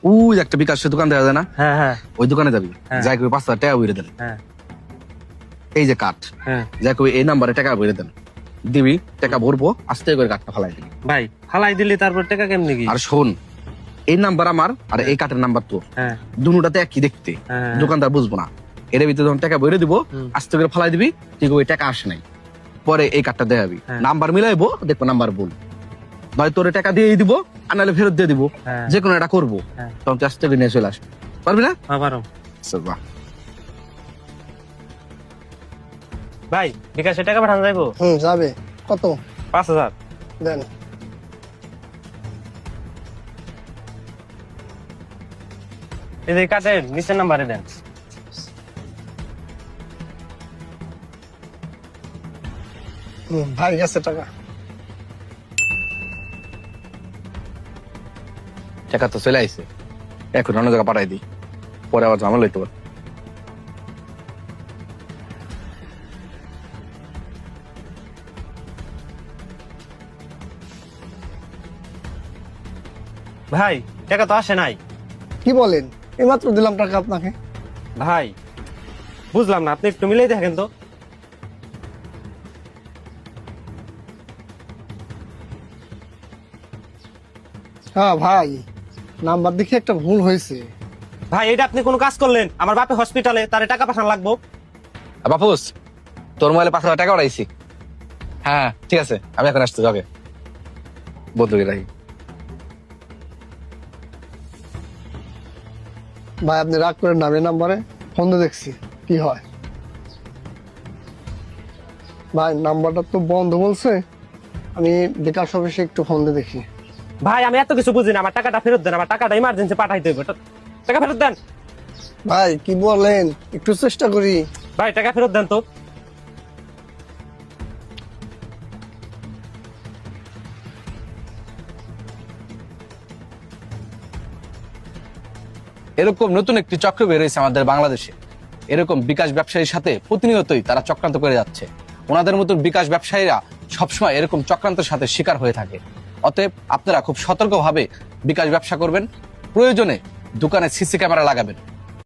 ওই একটা বিকাশের দোকান দেখা যায় না, হ্যাঁ হ্যাঁ ওই দোকানে যাবি, হ্যাঁ। যাই করে 5,000 টাকা বইরে দেন। হ্যাঁ এই যে কাঠ, হ্যাঁ যাই করে এই নাম্বারে টাকা বইরে দেন, দিবি, টাকা ভরবো, আস্তে করে কাঠটা ফালাই দিবি। ভাই ফালাই দিলি তারপর টাকা কেমনি কি? আর শোন, এই নাম্বার আমার আর এই কাঠের নাম্বার তোর, হ্যাঁ দুটাতে একই দেখতে, হ্যাঁ দোকানদার বুঝবো না। এর ভিতরে যখন টাকা বইরে দিব, হুম। আস্তে করে ফালাই দিবি, ঠিক ওই টাকা আসে নাই, পরে এই কাঠটা দেখাবি, হ্যাঁ। নাম্বার মিলাইবো, দেখবো নাম্বার ভুল, নয় তোরে টাকা দিয়ে দিব আর নাহলে ফেরত দিয়ে দিব, হ্যাঁ যে কোনো একটা করবো, হ্যাঁ। তখন তুই আস্তে করে নিয়ে চলে আসবি, পারবি না? আবারও আচ্ছা, বাহ। ভাই বিকাশে টাকা পাঠানো যাইবো? যাবে। কত 5,000। দেন? এই যে কাটেন নিচের নাম্বারে দেন। ভাই গেছে টাকা। টাকা তো চলে আইছে, এখন অন্য জায়গা পাঠাই দিই, পরে আবার ঝামেলা হইতে পারে। ভাই টাকা তো আসে নাই। কি বলেন? এইমাত্র দিলাম টাকা আপনাকে। ভাই বুঝলাম না, আপনি একটু মিলাই দেখেন তো। হ্যাঁ ভাই, নাম্বার দেখে একটা ভুল হয়েছে। ভাই এটা আপনি কোন কাজ করলেন? আমার বাপে হসপিটালে, তারে টাকা পাঠানো লাগবো। বাপুস, তোর মোবাইলে 5,000 টাকা উড়াইছি। হ্যাঁ ঠিক আছে, আমি এখন আসতে যাবে, বন্ধু রাখি। ভাই আপনি রাগ করেন না, আমি নাম্বারে ফোন দিয়ে দেখছি কি হয়। ভাই নাম্বারটা তো বন্ধ বলছে, আমি বিকাশ অফিসে একটু ফোন দিয়ে দেখি। ভাই আমি এত কিছু বুঝি না, আমার টাকাটা ফেরত দেন, আমার টাকাটা ইমার্জেন্সি পাঠাইতে হবে। টাকা ফেরত দেন ভাই কি বলেন, একটু চেষ্টা করি। ভাই, টাকা ফেরত দেন তো। এরকম নতুন একটি চক্র বের হয়েছে আমাদের বাংলাদেশে। এরকম বিকাশ ব্যবসায়ীর সাথে প্রতিনিয়তই তারা চক্রান্ত করে যাচ্ছে। ওনাদের মতন বিকাশ ব্যবসায়ীরা সবসময় এরকম চক্রান্তের সাথে শিকার হয়ে থাকে। অতএব আপনারা খুব সতর্কভাবে বিকাশ ব্যবসা করবেন, প্রয়োজনে দোকানে সিসি ক্যামেরা লাগাবেন।